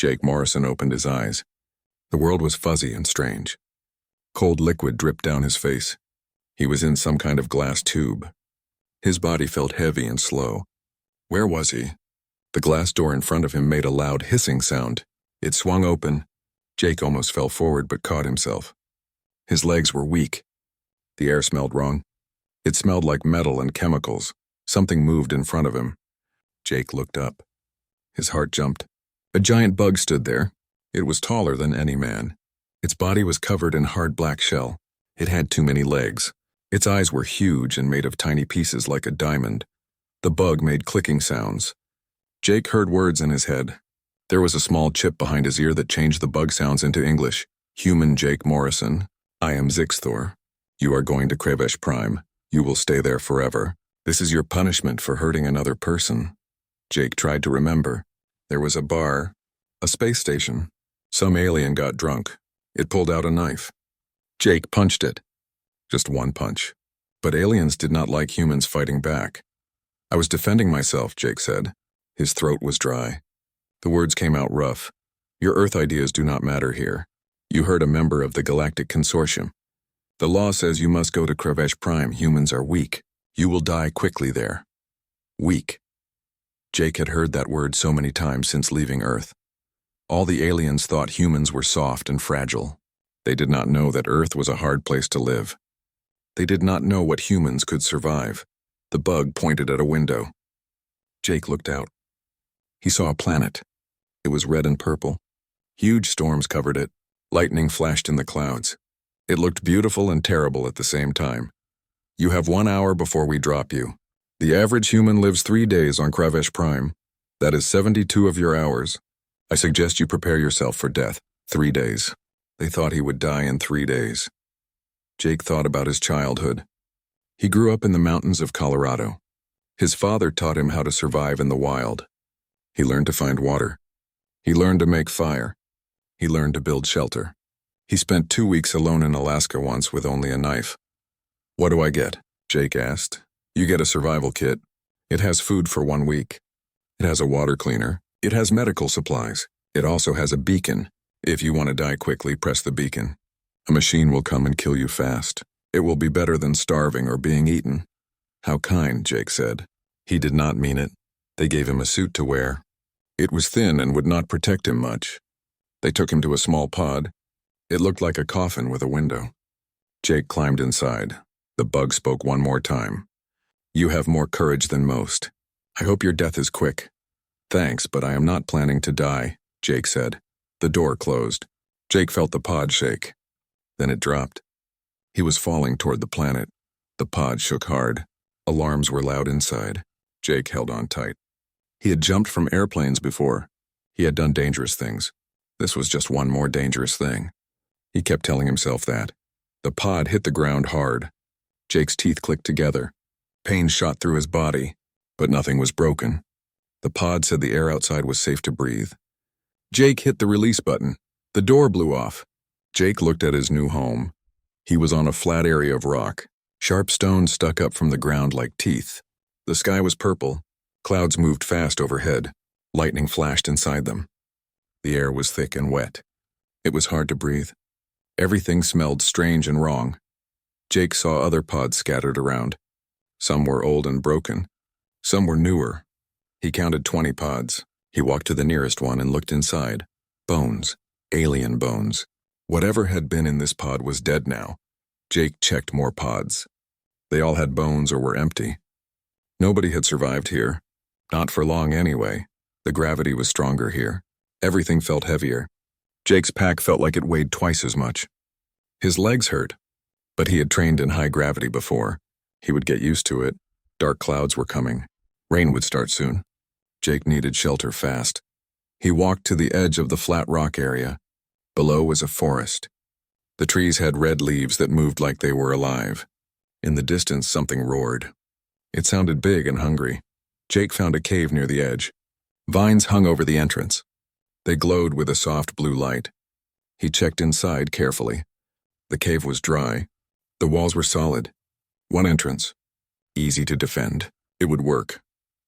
Jake Morrison opened his eyes. The world was fuzzy and strange. Cold liquid dripped down his face. He was in some kind of glass tube. His body felt heavy and slow. Where was he? The glass door in front of him made a loud hissing sound. It swung open. Jake almost fell forward but caught himself. His legs were weak. The air smelled wrong. It smelled like metal and chemicals. Something moved in front of him. Jake looked up. His heart jumped. A giant bug stood there. It was taller than any man. Its body was covered in hard black shell. It had too many legs. Its eyes were huge and made of tiny pieces like a diamond. The bug made clicking sounds. Jake heard words in his head. There was a small chip behind his ear that changed the bug sounds into English. Human Jake Morrison. I am Zixthor. You are going to Krevesh Prime. You will stay there forever. This is your punishment for hurting another person. Jake tried to remember. There was a bar, a space station. Some alien got drunk. It pulled out a knife. Jake punched it. Just one punch. But aliens did not like humans fighting back. I was defending myself, Jake said. His throat was dry. The words came out rough. Your Earth ideas do not matter here. You hurt a member of the Galactic Consortium. The law says you must go to Krevesh Prime. Humans are weak. You will die quickly there. Weak. Jake had heard that word so many times since leaving Earth. All the aliens thought humans were soft and fragile. They did not know that Earth was a hard place to live. They did not know what humans could survive. The bug pointed at a window. Jake looked out. He saw a planet. It was red and purple. Huge storms covered it. Lightning flashed in the clouds. It looked beautiful and terrible at the same time. You have 1 hour before we drop you. The average human lives 3 days on Krevesh Prime. That is 72 of your hours. I suggest you prepare yourself for death. 3 days. They thought he would die in 3 days. Jake thought about his childhood. He grew up in the mountains of Colorado. His father taught him how to survive in the wild. He learned to find water. He learned to make fire. He learned to build shelter. He spent 2 weeks alone in Alaska once with only a knife. What do I get? Jake asked. You get a survival kit. It has food for 1 week. It has a water cleaner. It has medical supplies. It also has a beacon. If you want to die quickly, press the beacon. A machine will come and kill you fast. It will be better than starving or being eaten. How kind, Jake said. He did not mean it. They gave him a suit to wear. It was thin and would not protect him much. They took him to a small pod. It looked like a coffin with a window. Jake climbed inside. The bug spoke one more time. You have more courage than most. I hope your death is quick. Thanks, but I am not planning to die, Jake said. The door closed. Jake felt the pod shake. Then it dropped. He was falling toward the planet. The pod shook hard. Alarms were loud inside. Jake held on tight. He had jumped from airplanes before. He had done dangerous things. This was just one more dangerous thing. He kept telling himself that. The pod hit the ground hard. Jake's teeth clicked together. Pain shot through his body, but nothing was broken. The pod said the air outside was safe to breathe. Jake hit the release button. The door blew off. Jake looked at his new home. He was on a flat area of rock. Sharp stones stuck up from the ground like teeth. The sky was purple. Clouds moved fast overhead. Lightning flashed inside them. The air was thick and wet. It was hard to breathe. Everything smelled strange and wrong. Jake saw other pods scattered around. Some were old and broken. Some were newer. He counted 20 pods. He walked to the nearest one and looked inside. Bones. Alien bones. Whatever had been in this pod was dead now. Jake checked more pods. They all had bones or were empty. Nobody had survived here. Not for long anyway. The gravity was stronger here. Everything felt heavier. Jake's pack felt like it weighed twice as much. His legs hurt, but he had trained in high gravity before. He would get used to it. Dark clouds were coming. Rain would start soon. Jake needed shelter fast. He walked to the edge of the flat rock area. Below was a forest. The trees had red leaves that moved like they were alive. In the distance, something roared. It sounded big and hungry. Jake found a cave near the edge. Vines hung over the entrance. They glowed with a soft blue light. He checked inside carefully. The cave was dry. The walls were solid. One entrance. Easy to defend. It would work.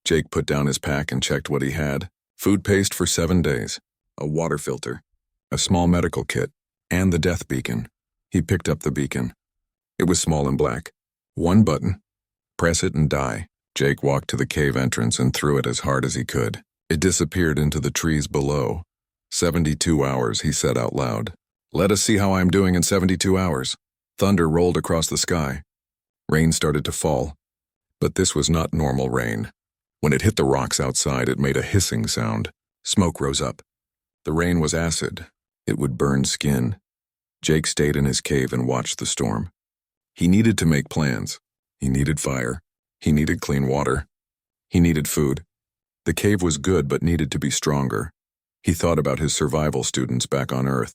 Jake put down his pack and checked what he had. Food paste for 7 days. a water filter, a small medical kit, and the death beacon. He picked up the beacon. It was small and black. One button. Press it and die. Jake walked to the cave entrance and threw it as hard as he could. It disappeared into the trees below. 72 hours, he said out loud. Let us see how I am doing in 72 hours. Thunder rolled across the sky. Rain started to fall. But this was not normal rain. When it hit the rocks outside, it made a hissing sound. Smoke rose up. The rain was acid. It would burn skin. Jake stayed in his cave and watched the storm. He needed to make plans. He needed fire. He needed clean water. He needed food. The cave was good but needed to be stronger. He thought about his survival students back on Earth.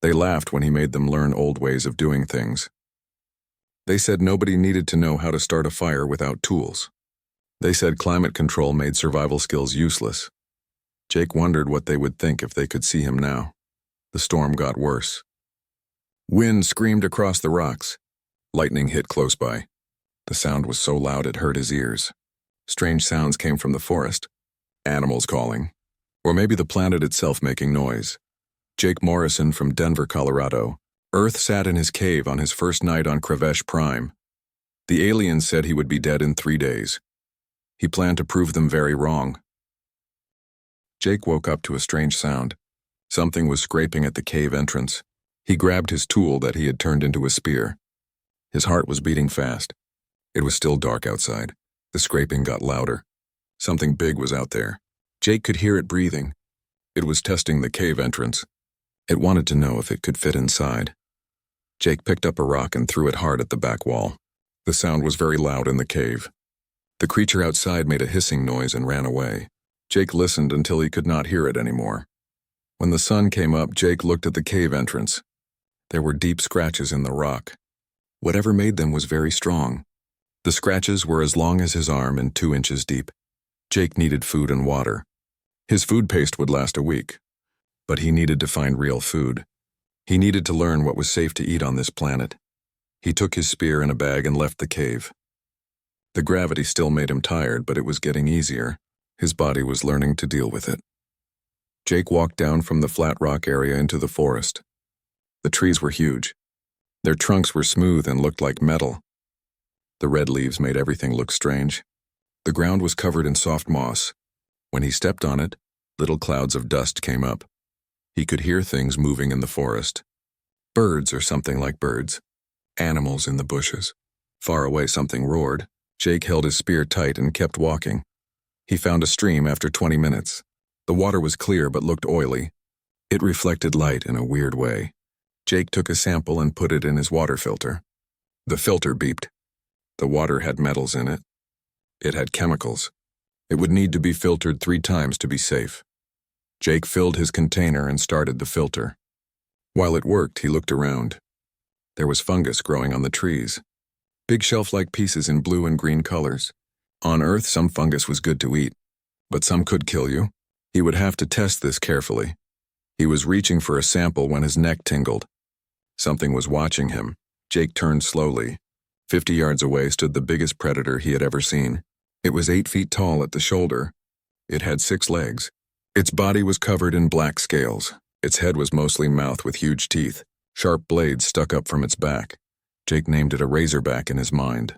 They laughed when he made them learn old ways of doing things. They said nobody needed to know how to start a fire without tools. They said climate control made survival skills useless. Jake wondered what they would think if they could see him now. The storm got worse. Wind screamed across the rocks. Lightning hit close by. The sound was so loud it hurt his ears. Strange sounds came from the forest. Animals calling. Or maybe the planet itself making noise. Jake Morrison from Denver, Colorado. Earth sat in his cave on his first night on Krevesh Prime. The aliens said he would be dead in 3 days. He planned to prove them very wrong. Jake woke up to a strange sound. Something was scraping at the cave entrance. He grabbed his tool that he had turned into a spear. His heart was beating fast. It was still dark outside. The scraping got louder. Something big was out there. Jake could hear it breathing. It was testing the cave entrance. It wanted to know if it could fit inside. Jake picked up a rock and threw it hard at the back wall. The sound was very loud in the cave. The creature outside made a hissing noise and ran away. Jake listened until he could not hear it anymore. When the sun came up, Jake looked at the cave entrance. There were deep scratches in the rock. Whatever made them was very strong. The scratches were as long as his arm and 2 inches deep. Jake needed food and water. His food paste would last a week. But he needed to find real food. He needed to learn what was safe to eat on this planet. He took his spear in a bag and left the cave. The gravity still made him tired, but it was getting easier. His body was learning to deal with it. Jake walked down from the flat rock area into the forest. The trees were huge. Their trunks were smooth and looked like metal. The red leaves made everything look strange. The ground was covered in soft moss. When he stepped on it, little clouds of dust came up. He could hear things moving in the forest. Birds or something like birds. Animals in the bushes. Far away something roared. Jake held his spear tight and kept walking. He found a stream after 20 minutes. The water was clear but looked oily. It reflected light in a weird way. Jake took a sample and put it in his water filter. The filter beeped. The water had metals in it. It had chemicals. It would need to be filtered 3 times to be safe. Jake filled his container and started the filter. While it worked, he looked around. There was fungus growing on the trees. Big shelf-like pieces in blue and green colors. On Earth, some fungus was good to eat, but some could kill you. He would have to test this carefully. He was reaching for a sample when his neck tingled. Something was watching him. Jake turned slowly. 50 yards away stood the biggest predator he had ever seen. It was 8 feet tall at the shoulder. It had 6 legs. Its body was covered in black scales. Its head was mostly mouth with huge teeth. Sharp blades stuck up from its back. Jake named it a razorback in his mind.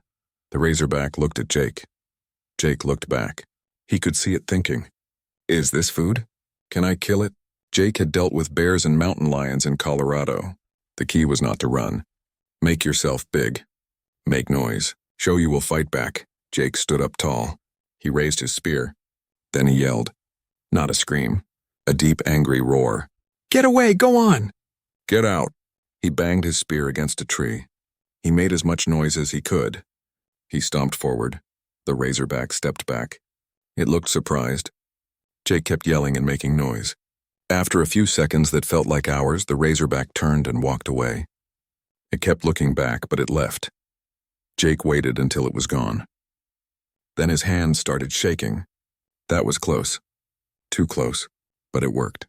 The razorback looked at Jake. Jake looked back. He could see it thinking. Is this food? Can I kill it? Jake had dealt with bears and mountain lions in Colorado. The key was not to run. Make yourself big. Make noise. Show you will fight back. Jake stood up tall. He raised his spear. Then he yelled. Not a scream. A deep, angry roar. Get away! Go on! Get out! He banged his spear against a tree. He made as much noise as he could. He stomped forward. The razorback stepped back. It looked surprised. Jake kept yelling and making noise. After a few seconds that felt like hours, the razorback turned and walked away. It kept looking back, but it left. Jake waited until it was gone. Then his hands started shaking. That was close. Too close, but it worked.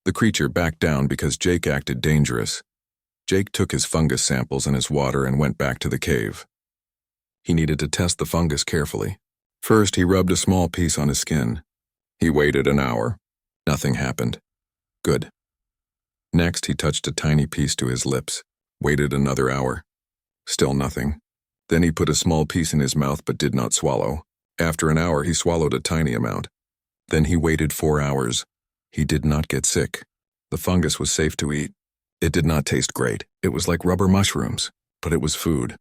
The creature backed down because Jake acted dangerous. Jake took his fungus samples and his water and went back to the cave. He needed to test the fungus carefully. First, he rubbed a small piece on his skin. He waited an hour. Nothing happened. Good. Next, he touched a tiny piece to his lips, waited another hour. Still nothing. Then he put a small piece in his mouth but did not swallow. After an hour, he swallowed a tiny amount. Then he waited 4 hours. He did not get sick. The fungus was safe to eat. It did not taste great. It was like rubber mushrooms, but it was food.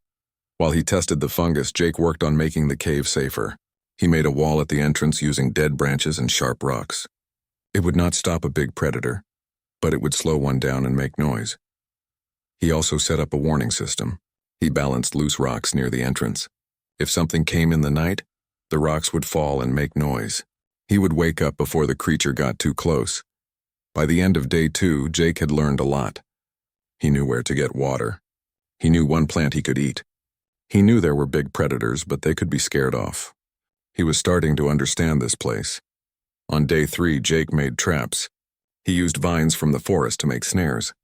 While he tested the fungus, Jake worked on making the cave safer. He made a wall at the entrance using dead branches and sharp rocks. It would not stop a big predator, but it would slow one down and make noise. He also set up a warning system. He balanced loose rocks near the entrance. If something came in the night, the rocks would fall and make noise. He would wake up before the creature got too close. By the end of day 2, Jake had learned a lot. He knew where to get water. He knew one plant he could eat. He knew there were big predators, but they could be scared off. He was starting to understand this place. On day 3, Jake made traps. He used vines from the forest to make snares.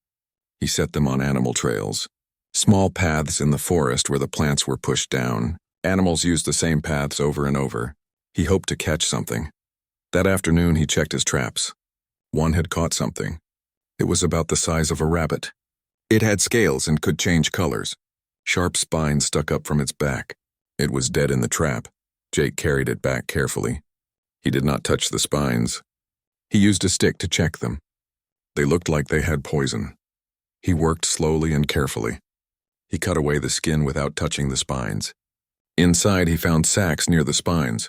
He set them on animal trails. Small paths in the forest where the plants were pushed down. Animals used the same paths over and over. He hoped to catch something. That afternoon, he checked his traps. One had caught something. It was about the size of a rabbit. It had scales and could change colors. Sharp spines stuck up from its back. It was dead in the trap. Jake carried it back carefully. He did not touch the spines. He used a stick to check them. They looked like they had poison. He worked slowly and carefully. He cut away the skin without touching the spines. Inside, he found sacs near the spines.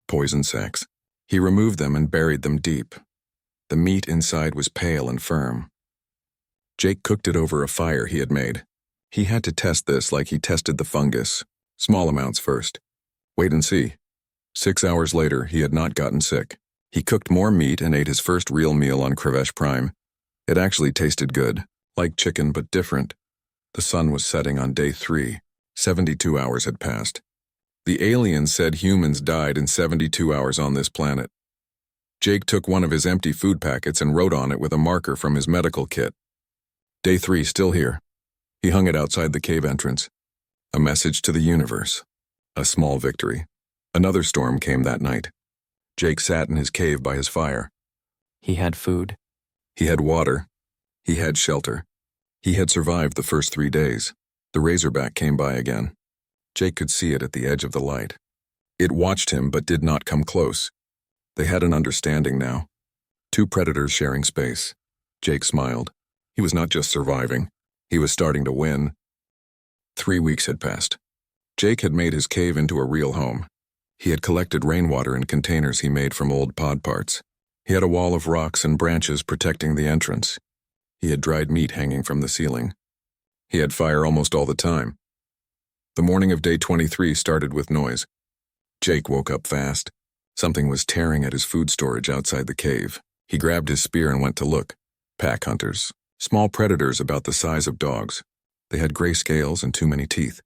Poison sacs. He removed them and buried them deep. The meat inside was pale and firm. Jake cooked it over a fire he had made. He had to test this like he tested the fungus. Small amounts first. Wait and see. 6 hours later, he had not gotten sick. He cooked more meat and ate his first real meal on Crevesh Prime. It actually tasted good, like chicken but different. The sun was setting on day 3. 72 hours had passed. The aliens said humans died in 72 hours on this planet. Jake took one of his empty food packets and wrote on it with a marker from his medical kit. Day 3, still here. He hung it outside the cave entrance. A message to the universe. A small victory. Another storm came that night. Jake sat in his cave by his fire. He had food. He had water. He had shelter. He had survived the first 3 days. The razorback came by again. Jake could see it at the edge of the light. It watched him but did not come close. They had an understanding now. 2 predators sharing space. Jake smiled. He was not just surviving. He was starting to win. 3 weeks had passed. Jake had made his cave into a real home. He had collected rainwater in containers he made from old pod parts. He had a wall of rocks and branches protecting the entrance. He had dried meat hanging from the ceiling. He had fire almost all the time. The morning of day 23 started with noise. Jake woke up fast. Something was tearing at his food storage outside the cave. He grabbed his spear and went to look. Pack hunters. Small predators about the size of dogs. They had gray scales and too many teeth.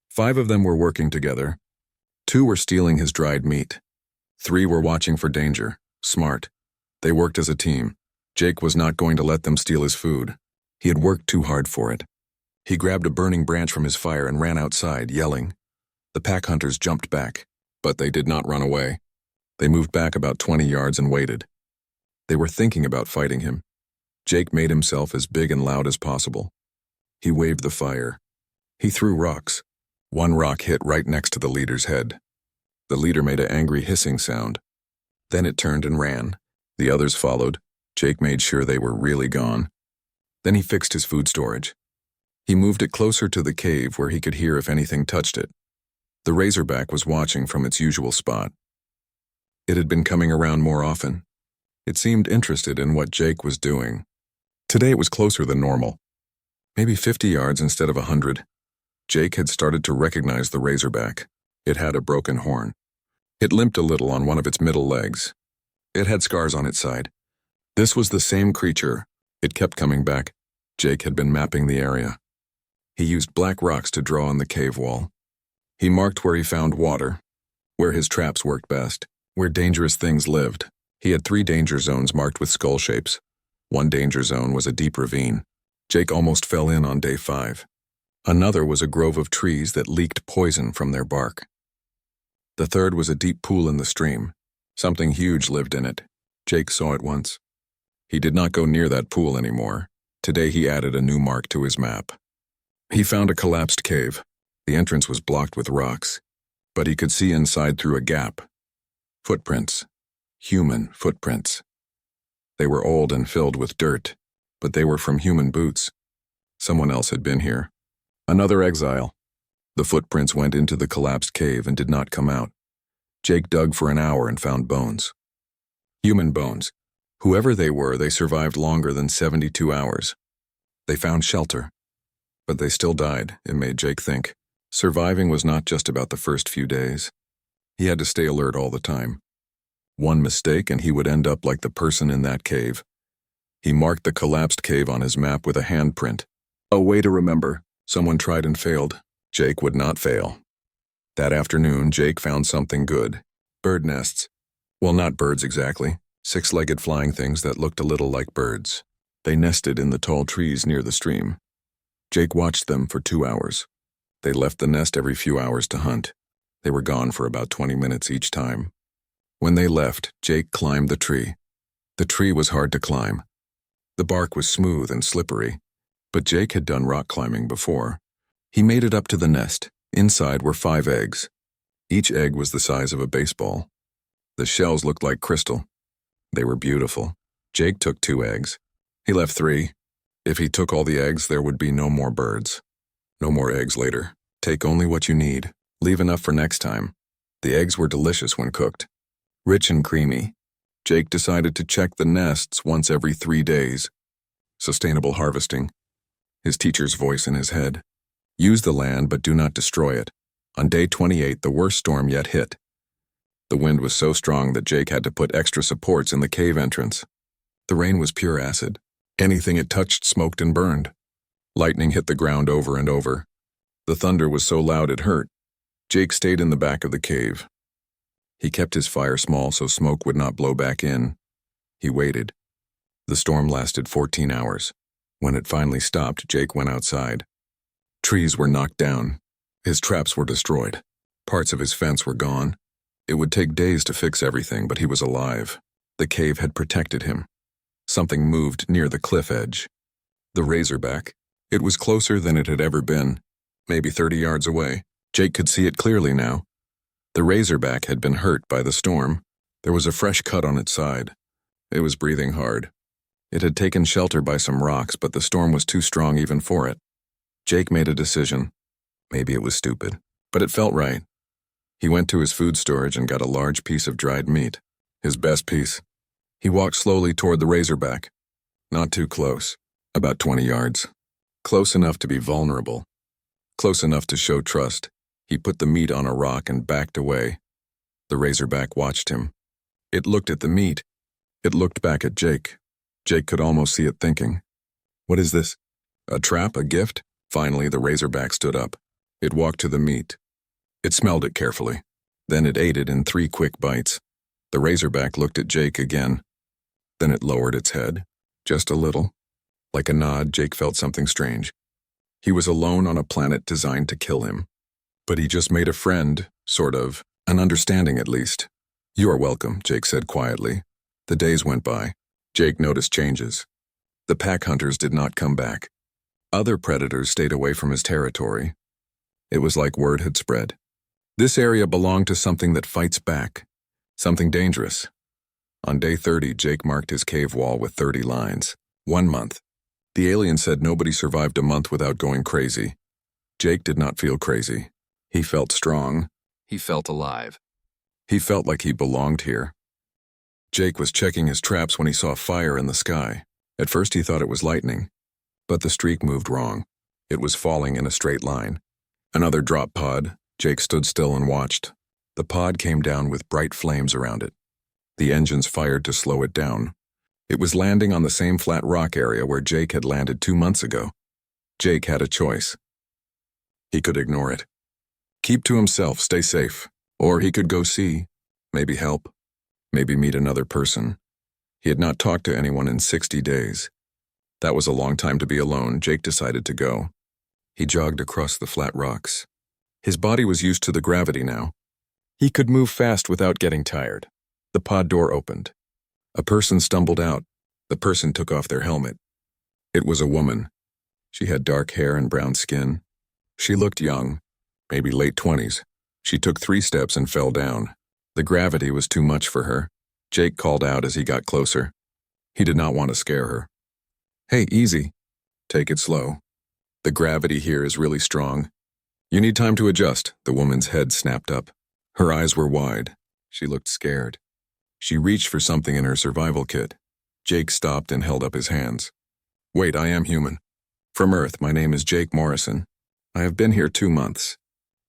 5 of them were working together. 2 were stealing his dried meat. 3 were watching for danger. Smart. They worked as a team. Jake was not going to let them steal his food. He had worked too hard for it. He grabbed a burning branch from his fire and ran outside, yelling. The pack hunters jumped back, but they did not run away. They moved back about 20 yards and waited. They were thinking about fighting him. Jake made himself as big and loud as possible. He waved the fire. He threw rocks. 1 rock hit right next to the leader's head. The leader made an angry hissing sound. Then it turned and ran. The others followed. Jake made sure they were really gone. Then he fixed his food storage. He moved it closer to the cave where he could hear if anything touched it. The razorback was watching from its usual spot. It had been coming around more often. It seemed interested in what Jake was doing. Today it was closer than normal. Maybe 50 yards instead of 100. Jake had started to recognize the razorback. It had a broken horn. It limped a little on one of its middle legs. It had scars on its side. This was the same creature. It kept coming back. Jake had been mapping the area. He used black rocks to draw on the cave wall. He marked where he found water, where his traps worked best, where dangerous things lived. He had 3 danger zones marked with skull shapes. 1 danger zone was a deep ravine. Jake almost fell in on day 5. Another was a grove of trees that leaked poison from their bark. The third was a deep pool in the stream. Something huge lived in it. Jake saw it once. He did not go near that pool anymore. Today he added a new mark to his map. He found a collapsed cave. The entrance was blocked with rocks, but he could see inside through a gap. Footprints. Human footprints. They were old and filled with dirt, but they were from human boots. Someone else had been here. Another exile. The footprints went into the collapsed cave and did not come out. Jake dug for an hour and found bones. Human bones. Whoever they were, they survived longer than 72 hours. They found shelter. But they still died, it made Jake think. Surviving was not just about the first few days. He had to stay alert all the time. One mistake and he would end up like the person in that cave. He marked the collapsed cave on his map with a handprint. A way to remember. Someone tried and failed. Jake would not fail. That afternoon, Jake found something good. Bird nests. Well, not birds exactly. Six-legged flying things that looked a little like birds. They nested in the tall trees near the stream. Jake watched them for 2 hours. They left the nest every few hours to hunt. They were gone for about 20 minutes each time. When they left, Jake climbed the tree. The tree was hard to climb. The bark was smooth and slippery, but Jake had done rock climbing before. He made it up to the nest. Inside were 5 eggs. Each egg was the size of a baseball. The shells looked like crystal. They were beautiful. Jake took 2 eggs. He left 3. If he took all the eggs, there would be no more birds. No more eggs later. Take only what you need. Leave enough for next time. The eggs were delicious when cooked. Rich and creamy. Jake decided to check the nests once every 3 days. Sustainable harvesting. His teacher's voice in his head. Use the land, but do not destroy it. On day 28, the worst storm yet hit. The wind was so strong that Jake had to put extra supports in the cave entrance. The rain was pure acid. Anything it touched smoked and burned. Lightning hit the ground over and over. The thunder was so loud it hurt. Jake stayed in the back of the cave. He kept his fire small so smoke would not blow back in. He waited. The storm lasted 14 hours. When it finally stopped, Jake went outside. Trees were knocked down. His traps were destroyed. Parts of his fence were gone. It would take days to fix everything, but he was alive. The cave had protected him. Something moved near the cliff edge. The razorback. It was closer than it had ever been. Maybe 30 yards away. Jake could see it clearly now. The razorback had been hurt by the storm. There was a fresh cut on its side. It was breathing hard. It had taken shelter by some rocks, but the storm was too strong even for it. Jake made a decision. Maybe it was stupid, but it felt right. He went to his food storage and got a large piece of dried meat. His best piece. He walked slowly toward the razorback. Not too close. About 20 yards. Close enough to be vulnerable. Close enough to show trust. He put the meat on a rock and backed away. The razorback watched him. It looked at the meat. It looked back at Jake. Jake could almost see it thinking. What is this? A trap? A gift? Finally, the razorback stood up. It walked to the meat. It smelled it carefully. Then it ate it in 3 quick bites. The razorback looked at Jake again. Then it lowered its head. Just a little. Like a nod, Jake felt something strange. He was alone on a planet designed to kill him. But he just made a friend, sort of, an understanding at least. You are welcome, Jake said quietly. The days went by. Jake noticed changes. The pack hunters did not come back. Other predators stayed away from his territory. It was like word had spread. This area belonged to something that fights back. Something dangerous. On day 30, Jake marked his cave wall with 30 lines. 1 month. The alien said nobody survived a month without going crazy. Jake did not feel crazy. He felt strong. He felt alive. He felt like he belonged here. Jake was checking his traps when he saw fire in the sky. At first he thought it was lightning. But the streak moved wrong. It was falling in a straight line. Another drop pod. Jake stood still and watched. The pod came down with bright flames around it. The engines fired to slow it down. It was landing on the same flat rock area where Jake had landed 2 months ago. Jake had a choice. He could ignore it. Keep to himself, stay safe. Or he could go see, maybe help, maybe meet another person. He had not talked to anyone in 60 days. That was a long time to be alone. Jake decided to go. He jogged across the flat rocks. His body was used to the gravity now. He could move fast without getting tired. The pod door opened. A person stumbled out. The person took off their helmet. It was a woman. She had dark hair and brown skin. She looked young, maybe late 20s. She took 3 steps and fell down. The gravity was too much for her. Jake called out as he got closer. He did not want to scare her. "Hey, easy. Take it slow. The gravity here is really strong. You need time to adjust." The woman's head snapped up. Her eyes were wide. She looked scared. She reached for something in her survival kit. Jake stopped and held up his hands. "Wait, I am human. From Earth, my name is Jake Morrison. I have been here 2 months.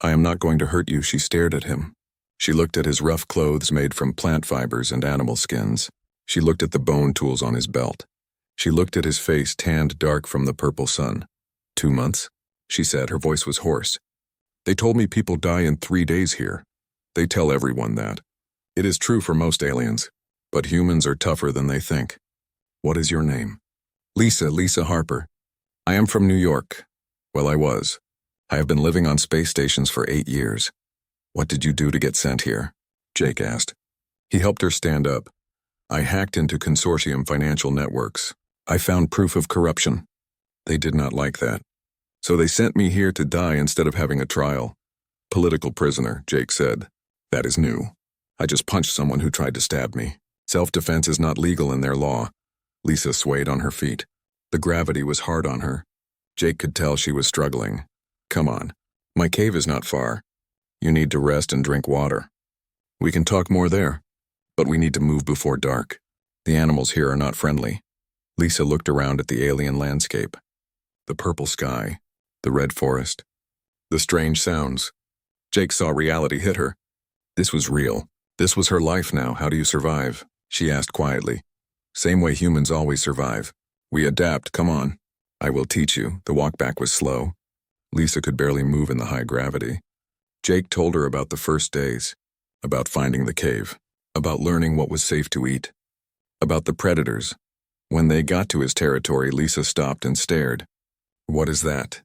I am not going to hurt you." She stared at him. She looked at his rough clothes made from plant fibers and animal skins. She looked at the bone tools on his belt. She looked at his face tanned dark from the purple sun. 2 months? She said, her voice was hoarse. "They told me people die in 3 days here. They tell everyone that. It is true for most aliens, but humans are tougher than they think. What is your name?" Lisa Harper. "I am from New York. Well, I was. I have been living on space stations for 8 years. What did you do to get sent here?" Jake asked. He helped her stand up. "I hacked into consortium financial networks. I found proof of corruption. They did not like that. So they sent me here to die instead of having a trial. Political prisoner," Jake said. "That is new. I just punched someone who tried to stab me. Self-defense is not legal in their law." Lisa swayed on her feet. The gravity was hard on her. Jake could tell she was struggling. "Come on. My cave is not far. You need to rest and drink water. We can talk more there, but we need to move before dark. The animals here are not friendly." Lisa looked around at the alien landscape. The purple sky, the red forest, the strange sounds. Jake saw reality hit her. This was real. This was her life now. "How do you survive?" she asked quietly. "Same way humans always survive. We adapt, come on. I will teach you." The walk back was slow. Lisa could barely move in the high gravity. Jake told her about the first days, about finding the cave, about learning what was safe to eat, about the predators. When they got to his territory, Lisa stopped and stared. "What is that?"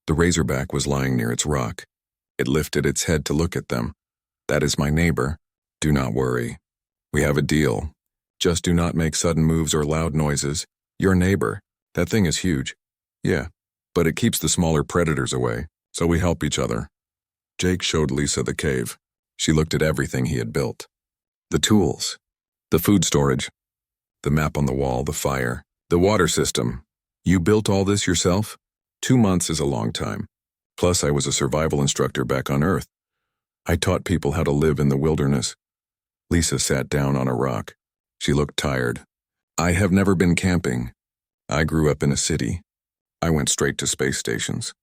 The razorback was lying near its rock. It lifted its head to look at them. "That is my neighbor. Do not worry. We have a deal. Just do not make sudden moves or loud noises. Your neighbor. That thing is huge." "Yeah, but it keeps the smaller predators away, so we help each other." Jake showed Lisa the cave. She looked at everything he had built. The tools, the food storage, the map on the wall, the fire, the water system. "You built all this yourself?" 2 months is a long time. Plus, I was a survival instructor back on Earth. I taught people how to live in the wilderness. Lisa sat down on a rock. She looked tired. "I have never been camping. I grew up in a city. I went straight to space stations.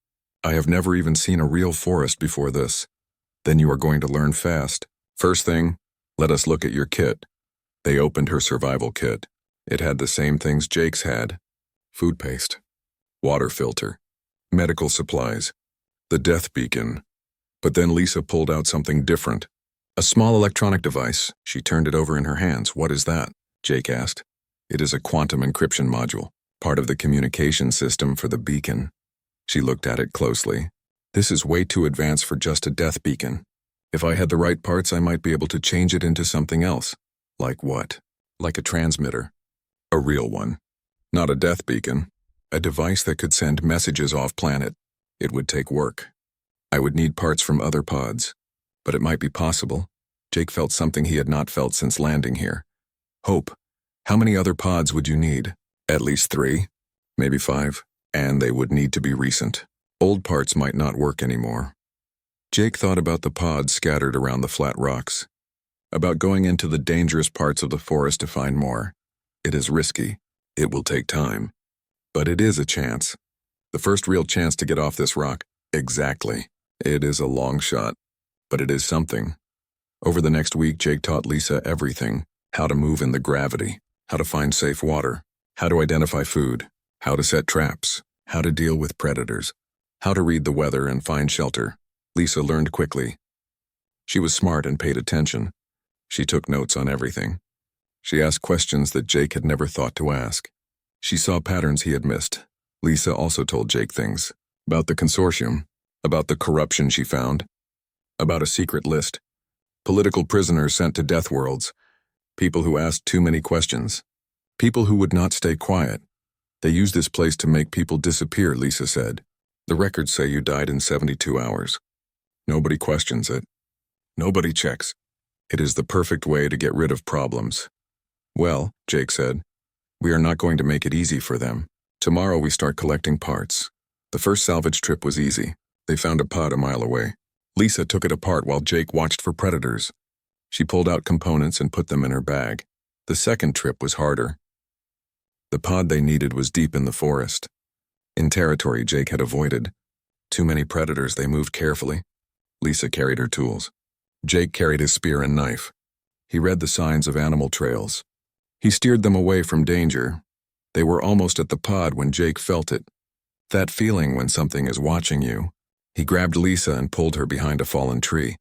I have never even seen a real forest before this." "Then you are going to learn fast. First thing, let us look at your kit." They opened her survival kit. It had the same things Jake's had. Food paste, water filter, medical supplies, the death beacon. But then Lisa pulled out something different. A small electronic device. She turned it over in her hands. "What is that?" Jake asked. "It is a quantum encryption module, part of the communication system for the beacon." She looked at it closely. "This is way too advanced for just a death beacon. If I had the right parts, I might be able to change it into something else." "Like what?" "Like a transmitter. A real one. Not a death beacon. A device that could send messages off-planet. It would take work. I would need parts from other pods. But it might be possible." Jake felt something he had not felt since landing here. "Hope. How many other pods would you need?" "At least 3, maybe 5. And they would need to be recent. Old parts might not work anymore." Jake thought about the pods scattered around the flat rocks, about going into the dangerous parts of the forest to find more. It is risky. It will take time. But it is a chance. The first real chance to get off this rock. Exactly. It is a long shot. But it is something. Over the next week, Jake taught Lisa everything. How to move in the gravity. How to find safe water. How to identify food. How to set traps. How to deal with predators. How to read the weather and find shelter. Lisa learned quickly. She was smart and paid attention. She took notes on everything. She asked questions that Jake had never thought to ask. She saw patterns he had missed. Lisa also told Jake things. About the consortium. About the corruption she found. About a secret list. Political prisoners sent to death worlds. People who asked too many questions. People who would not stay quiet. They use this place to make people disappear, Lisa said. The records say you died in 72 hours. Nobody questions it. Nobody checks. It is the perfect way to get rid of problems. Well, Jake said, we are not going to make it easy for them. Tomorrow we start collecting parts. The first salvage trip was easy. They found a pod a mile away. Lisa took it apart while Jake watched for predators. She pulled out components and put them in her bag. The second trip was harder. The pod they needed was deep in the forest. In territory Jake had avoided. Too many predators, they moved carefully. Lisa carried her tools. Jake carried his spear and knife. He read the signs of animal trails. He steered them away from danger. They were almost at the pod when Jake felt it. That feeling when something is watching you. He grabbed Lisa and pulled her behind a fallen tree.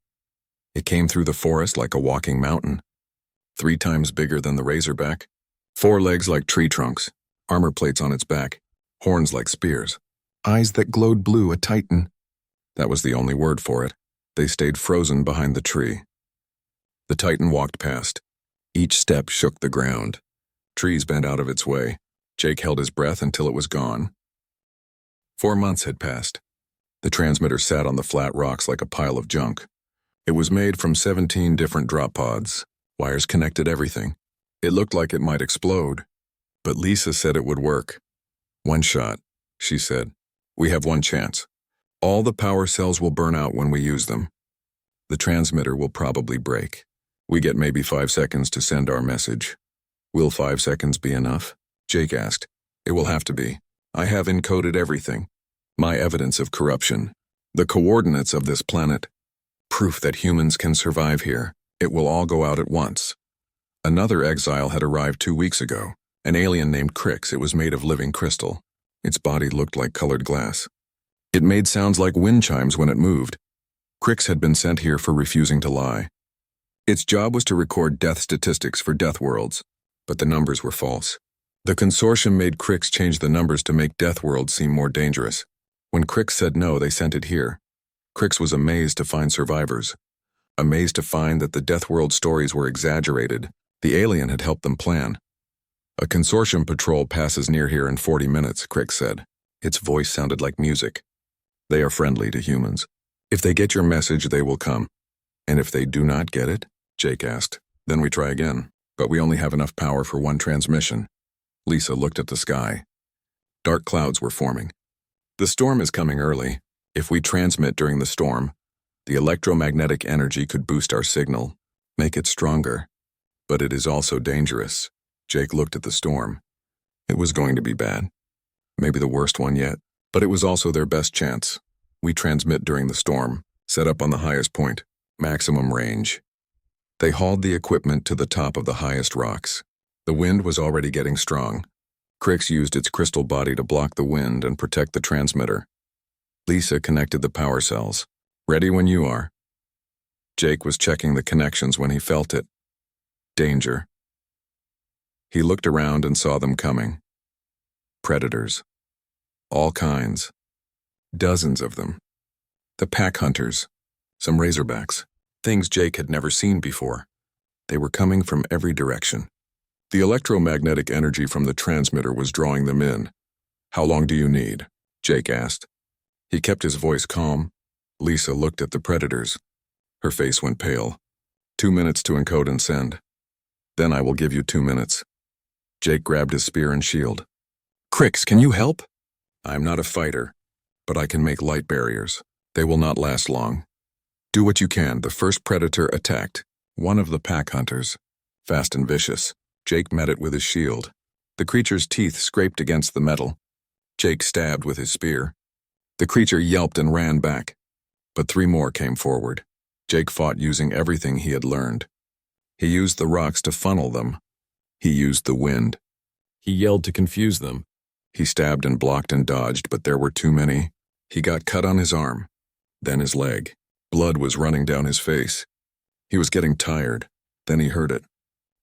It came through the forest like a walking mountain. 3 times bigger than the razorback. 4 legs like tree trunks. Armor plates on its back. Horns like spears. Eyes that glowed blue, a titan. That was the only word for it. They stayed frozen behind the tree. The titan walked past. Each step shook the ground. Trees bent out of its way. Jake held his breath until it was gone. 4 months had passed. The transmitter sat on the flat rocks like a pile of junk. It was made from 17 different drop pods. Wires connected everything. It looked like it might explode. But Lisa said it would work. 1 shot, she said. We have 1 chance. All the power cells will burn out when we use them. The transmitter will probably break. We get maybe 5 seconds to send our message. Will 5 seconds be enough? Jake asked. It will have to be. I have encoded everything. My evidence of corruption. The coordinates of this planet. Proof that humans can survive here. It will all go out at once. Another exile had arrived 2 weeks ago. An alien named Crix. It was made of living crystal. Its body looked like colored glass. It made sounds like wind chimes when it moved. Crix had been sent here for refusing to lie. Its job was to record death statistics for death worlds, but the numbers were false. The consortium made Crix change the numbers to make death worlds seem more dangerous. When Crix said no, they sent it here. Crix was amazed to find survivors. Amazed to find that the death world stories were exaggerated. The alien had helped them plan. A consortium patrol passes near here in 40 minutes, Crix said. Its voice sounded like music. They are friendly to humans. If they get your message, they will come. And if they do not get it, Jake asked, then we try again. But we only have enough power for 1 transmission. Lisa looked at the sky. Dark clouds were forming. The storm is coming early. If we transmit during the storm, the electromagnetic energy could boost our signal, make it stronger. But it is also dangerous. Jake looked at the storm. It was going to be bad. Maybe the worst one yet. But it was also their best chance. We transmit during the storm, set up on the highest point, maximum range. They hauled the equipment to the top of the highest rocks. The wind was already getting strong. Crix used its crystal body to block the wind and protect the transmitter. Lisa connected the power cells. Ready when you are. Jake was checking the connections when he felt it. Danger. He looked around and saw them coming. Predators. All kinds. Dozens of them. The pack hunters. Some razorbacks. Things Jake had never seen before. They were coming from every direction. The electromagnetic energy from the transmitter was drawing them in. How long do you need? Jake asked. He kept his voice calm. Lisa looked at the predators. Her face went pale. 2 minutes to encode and send. Then I will give you 2 minutes. Jake grabbed his spear and shield. Crix, can you help? I'm not a fighter, but I can make light barriers. They will not last long. Do what you can. The first predator attacked. One of the pack hunters. Fast and vicious. Jake met it with his shield. The creature's teeth scraped against the metal. Jake stabbed with his spear. The creature yelped and ran back. But 3 more came forward. Jake fought using everything he had learned. He used the rocks to funnel them. He used the wind. He yelled to confuse them. He stabbed and blocked and dodged, but there were too many. He got cut on his arm, then his leg. Blood was running down his face. He was getting tired. Then he heard it.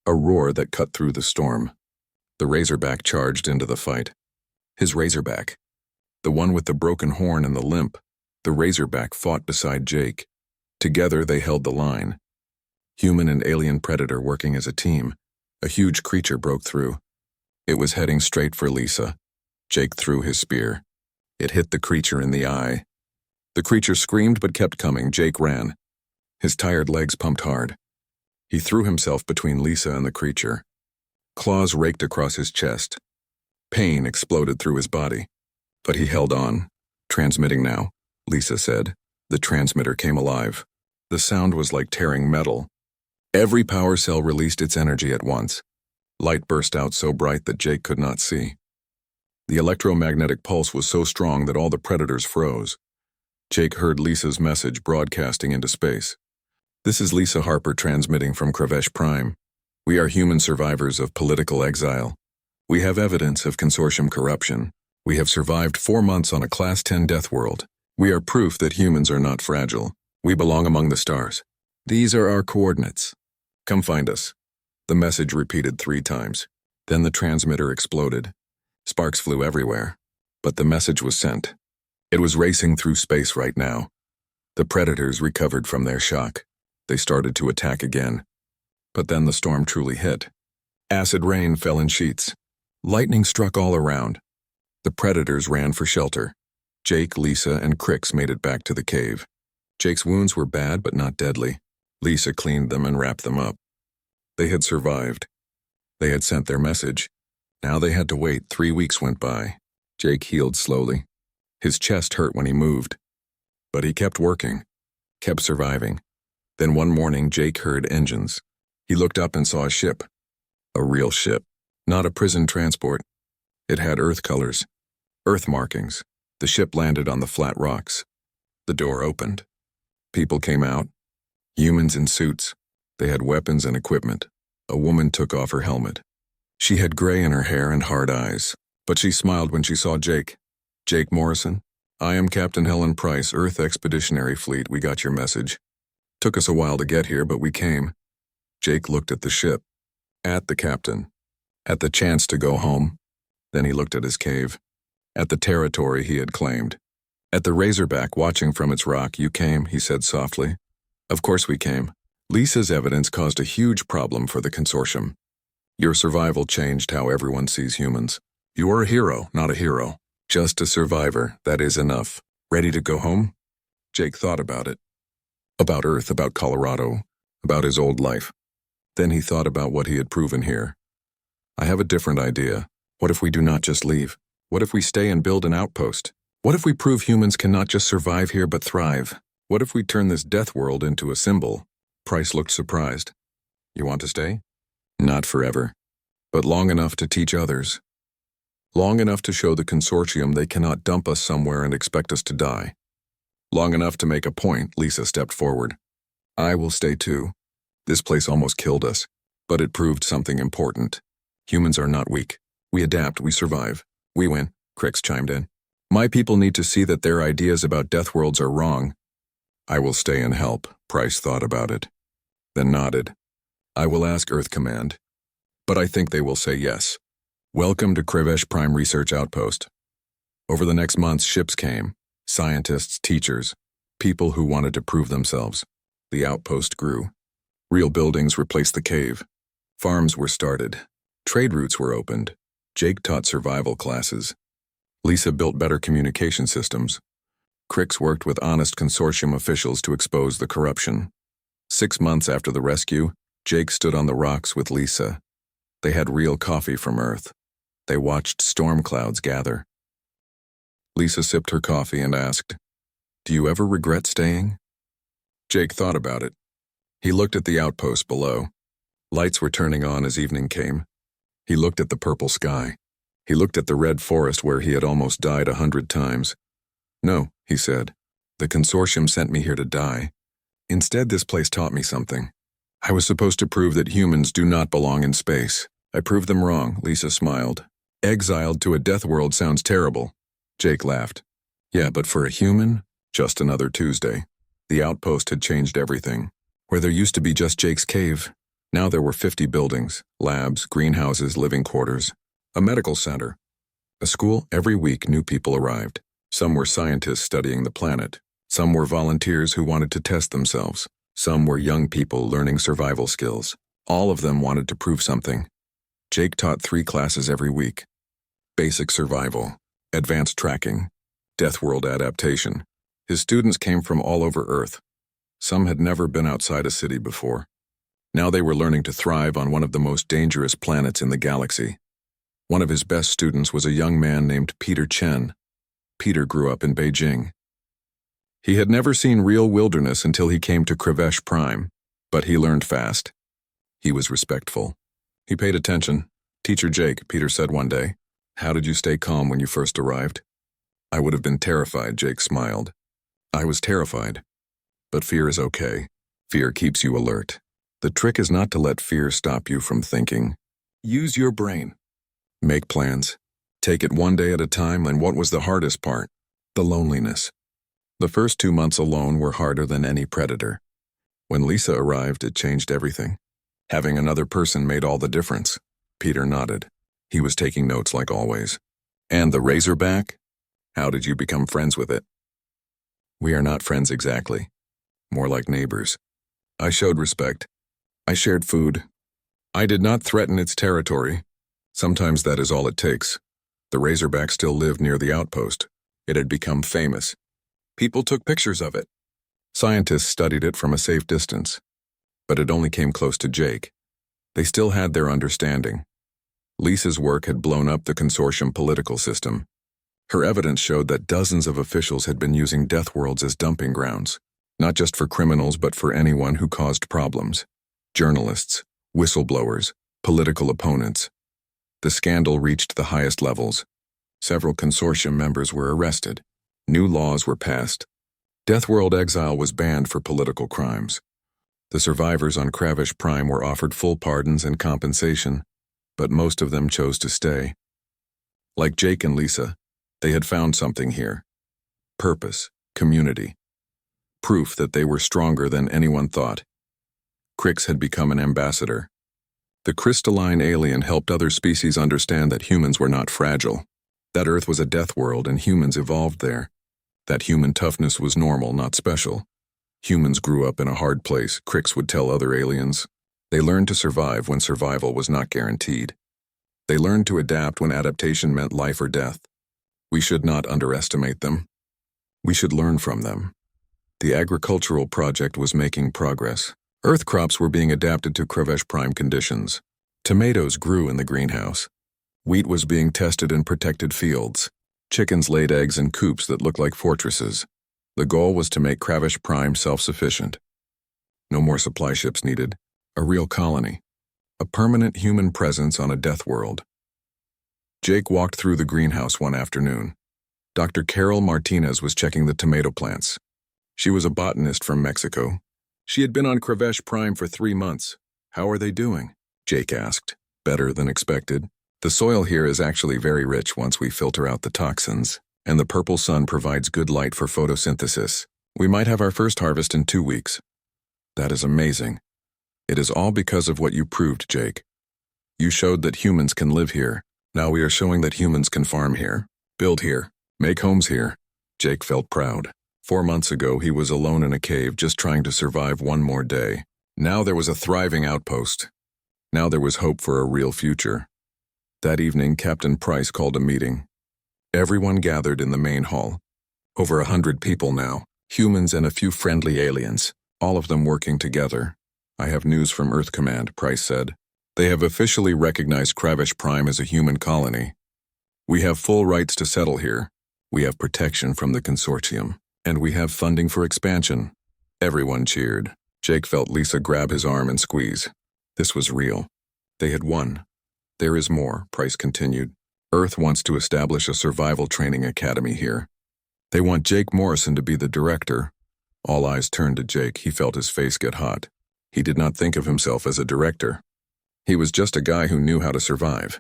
A roar that cut through the storm. The razorback charged into the fight. His razorback. The one with the broken horn and the limp. The razorback fought beside Jake. Together they held the line. Human and alien predator working as a team. A huge creature broke through. It was heading straight for Lisa. Jake threw his spear. It hit the creature in the eye. The creature screamed but kept coming. Jake ran. His tired legs pumped hard. He threw himself between Lisa and the creature. Claws raked across his chest. Pain exploded through his body. But he held on. "Transmitting now," Lisa said. The transmitter came alive. The sound was like tearing metal. Every power cell released its energy at once. Light burst out so bright that Jake could not see. The electromagnetic pulse was so strong that all the predators froze. Jake heard Lisa's message broadcasting into space. "This is Lisa Harper transmitting from Krevesh Prime. We are human survivors of political exile. We have evidence of consortium corruption. We have survived 4 months on a Class 10 death world. We are proof that humans are not fragile. We belong among the stars. These are our coordinates. Come find us." The message repeated 3 times. Then the transmitter exploded. Sparks flew everywhere. But the message was sent. It was racing through space right now. The predators recovered from their shock. They started to attack again. But then the storm truly hit. Acid rain fell in sheets. Lightning struck all around. The predators ran for shelter. Jake, Lisa, and Crix made it back to the cave. Jake's wounds were bad but not deadly. Lisa cleaned them and wrapped them up. They had survived. They had sent their message. Now they had to wait. 3 weeks went by. Jake healed slowly. His chest hurt when he moved. But he kept working, kept surviving. Then one morning, Jake heard engines. He looked up and saw a ship. A real ship. Not a prison transport. It had Earth colors. Earth markings. The ship landed on the flat rocks. The door opened. People came out. Humans in suits. They had weapons and equipment. A woman took off her helmet. She had gray in her hair and hard eyes, but she smiled when she saw Jake. "Jake Morrison, I am Captain Helen Price, Earth Expeditionary Fleet. We got your message. Took us a while to get here, but we came." Jake looked at the ship, at the captain, at the chance to go home. Then he looked at his cave, at the territory he had claimed. "At the Razorback watching from its rock, you came," he said softly. "Of course we came. Lisa's evidence caused a huge problem for the consortium. Your survival changed how everyone sees humans. You are a hero, not a hero. Just a survivor, that is enough. Ready to go home?" Jake thought about it. About Earth, about Colorado, about his old life. Then he thought about what he had proven here. "I have a different idea. What if we do not just leave? What if we stay and build an outpost? What if we prove humans can not just survive here but thrive? What if we turn this death world into a symbol?" Price looked surprised. "You want to stay?" "Not forever, but long enough to teach others. Long enough to show the consortium they cannot dump us somewhere and expect us to die. Long enough to make a point." Lisa stepped forward. "I will stay too. This place almost killed us, but it proved something important. Humans are not weak. We adapt, we survive. We win," Crix chimed in. "My people need to see that their ideas about death worlds are wrong." "I will stay and help," Price thought about it, then nodded. "I will ask Earth Command, but I think they will say yes. Welcome to Krevesh Prime Research Outpost." Over the next months, ships came. Scientists, teachers, people who wanted to prove themselves. The outpost grew. Real buildings replaced the cave. Farms were started. Trade routes were opened. Jake taught survival classes. Lisa built better communication systems. Crix worked with honest consortium officials to expose the corruption. 6 months after the rescue, Jake stood on the rocks with Lisa. They had real coffee from Earth. They watched storm clouds gather. Lisa sipped her coffee and asked, "Do you ever regret staying?" Jake thought about it. He looked at the outpost below. Lights were turning on as evening came. He looked at the purple sky. He looked at the red forest where he had almost died 100 times. "No," he said. "The consortium sent me here to die. Instead, this place taught me something. I was supposed to prove that humans do not belong in space. I proved them wrong," Lisa smiled. "Exiled to a death world sounds terrible." Jake laughed. "Yeah, but for a human, just another Tuesday." The outpost had changed everything. Where there used to be just Jake's cave, now there were 50 buildings, labs, greenhouses, living quarters, a medical center, a school. Every week new people arrived. Some were scientists studying the planet. Some were volunteers who wanted to test themselves. Some were young people learning survival skills. All of them wanted to prove something. Jake taught 3 classes every week: basic survival, advanced tracking, death world adaptation. His students came from all over Earth. Some had never been outside a city before. Now they were learning to thrive on one of the most dangerous planets in the galaxy. One of his best students was a young man named Peter Chen. Peter grew up in Beijing. He had never seen real wilderness until he came to Krevesh Prime, but he learned fast. He was respectful. He paid attention. "Teacher Jake," Peter said one day, "how did you stay calm when you first arrived?" "I would have been terrified," Jake smiled. "I was terrified. But fear is okay. Fear keeps you alert. The trick is not to let fear stop you from thinking. Use your brain. Make plans. Take it one day at a time." And what was the hardest part? The loneliness. The first 2 months alone were harder than any predator. When Lisa arrived, it changed everything. Having another person made all the difference. Peter nodded. He was taking notes like always. "And the Razorback? How did you become friends with it?" "We are not friends exactly. More like neighbors. I showed respect. I shared food. I did not threaten its territory. Sometimes that is all it takes." The Razorback still lived near the outpost. It had become famous. People took pictures of it. Scientists studied it from a safe distance. But it only came close to Jake. They still had their understanding. Lisa's work had blown up the consortium political system. Her evidence showed that dozens of officials had been using death worlds as dumping grounds, not just for criminals but for anyone who caused problems. Journalists, whistleblowers, political opponents. The scandal reached the highest levels. Several consortium members were arrested. New laws were passed. Death world exile was banned for political crimes. The survivors on Krevesh Prime were offered full pardons and compensation, but most of them chose to stay. Like Jake and Lisa, they had found something here. Purpose, community. Proof that they were stronger than anyone thought. Crix had become an ambassador. The crystalline alien helped other species understand that humans were not fragile. That Earth was a death world and humans evolved there. That human toughness was normal, not special. Humans grew up in a hard place, Crix would tell other aliens. They learned to survive when survival was not guaranteed. They learned to adapt when adaptation meant life or death. We should not underestimate them. We should learn from them. The agricultural project was making progress. Earth crops were being adapted to Krevesh Prime conditions. Tomatoes grew in the greenhouse. Wheat was being tested in protected fields. Chickens laid eggs in coops that looked like fortresses. The goal was to make Krevesh Prime self-sufficient. No more supply ships needed. A real colony. A permanent human presence on a death world. Jake walked through the greenhouse one afternoon. Dr. Carol Martinez was checking the tomato plants. She was a botanist from Mexico. She had been on Krevesh Prime for 3 months. "How are they doing?" Jake asked. "Better than expected. The soil here is actually very rich once we filter out the toxins, and the purple sun provides good light for photosynthesis. We might have our first harvest in 2 weeks." "That is amazing. It is all because of what you proved, Jake. You showed that humans can live here. Now we are showing that humans can farm here, build here, make homes here." Jake felt proud. 4 months ago, he was alone in a cave just trying to survive one more day. Now there was a thriving outpost. Now there was hope for a real future. That evening, Captain Price called a meeting. Everyone gathered in the main hall. Over 100 people now, humans and a few friendly aliens, all of them working together. "I have news from Earth Command," Price said. "They have officially recognized Krevesh Prime as a human colony. We have full rights to settle here. We have protection from the consortium. And we have funding for expansion." Everyone cheered. Jake felt Lisa grab his arm and squeeze. This was real. They had won. "There is more," Price continued. "Earth wants to establish a survival training academy here. They want Jake Morrison to be the director." All eyes turned to Jake. He felt his face get hot. He did not think of himself as a director. He was just a guy who knew how to survive.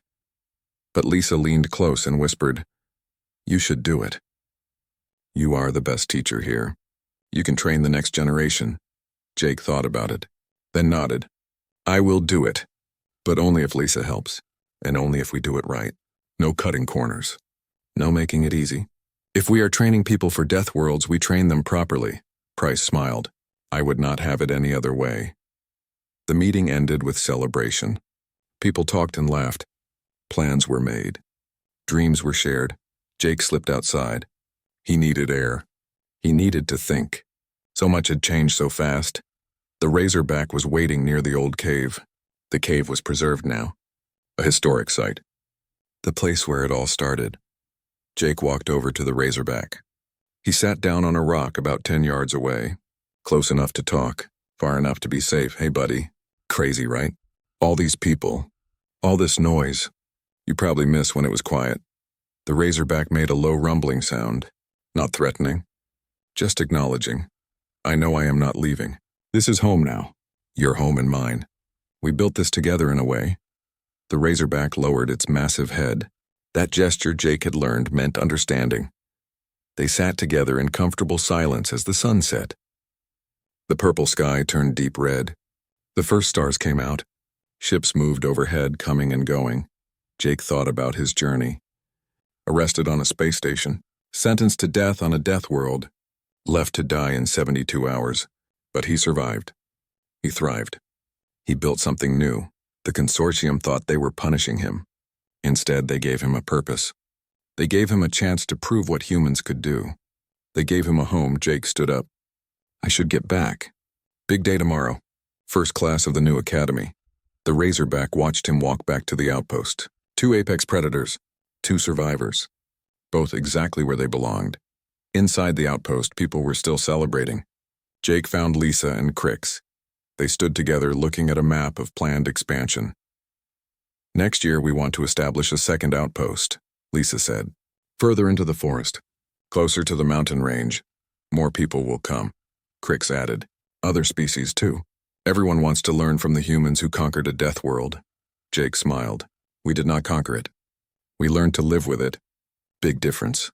But Lisa leaned close and whispered, "You should do it. You are the best teacher here. You can train the next generation." Jake thought about it, then nodded. "I will do it, but only if Lisa helps, and only if we do it right. No cutting corners. No making it easy. If we are training people for death worlds, we train them properly." Price smiled. "I would not have it any other way." The meeting ended with celebration. People talked and laughed. Plans were made. Dreams were shared. Jake slipped outside. He needed air. He needed to think. So much had changed so fast. The Razorback was waiting near the old cave. The cave was preserved now. A historic site. The place where it all started. Jake walked over to the Razorback. He sat down on a rock about 10 yards away. Close enough to talk, far enough to be safe. Hey, buddy. Crazy, right? All these people. All this noise. You probably miss when it was quiet. The Razorback made a low rumbling sound. Not threatening. Just acknowledging. I know I am not leaving. This is home now. Your home and mine. We built this together in a way. The Razorback lowered its massive head. That gesture Jake had learned meant understanding. They sat together in comfortable silence as the sun set. The purple sky turned deep red. The first stars came out. Ships moved overhead, coming and going. Jake thought about his journey. Arrested on a space station, sentenced to death on a death world, left to die in 72 hours. But he survived. He thrived. He built something new. The consortium thought they were punishing him. Instead, they gave him a purpose. They gave him a chance to prove what humans could do. They gave him a home. Jake stood up. I should get back. Big day tomorrow. First class of the new academy. The Razorback watched him walk back to the outpost. 2 apex predators. 2 survivors. Both exactly where they belonged. Inside the outpost, people were still celebrating. Jake found Lisa and Crix. They stood together looking at a map of planned expansion. Next year, we want to establish a second outpost, Lisa said. Further into the forest. Closer to the mountain range. More people will come. Crix added. Other species, too. Everyone wants to learn from the humans who conquered a death world. Jake smiled. We did not conquer it. We learned to live with it. Big difference.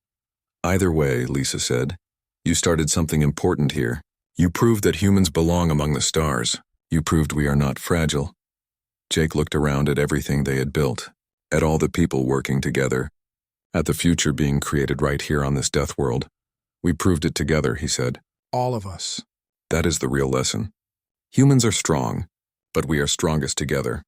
Either way, Lisa said, you started something important here. You proved that humans belong among the stars. You proved we are not fragile. Jake looked around at everything they had built, at all the people working together, at the future being created right here on this death world. We proved it together, he said. All of us. That is the real lesson. Humans are strong, but we are strongest together.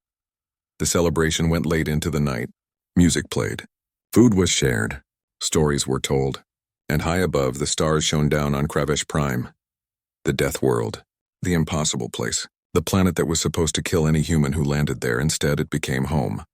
The celebration went late into the night. Music played. Food was shared. Stories were told. And high above, the stars shone down on Kravesh Prime. The death world. The impossible place. The planet that was supposed to kill any human who landed there. Instead, it became home.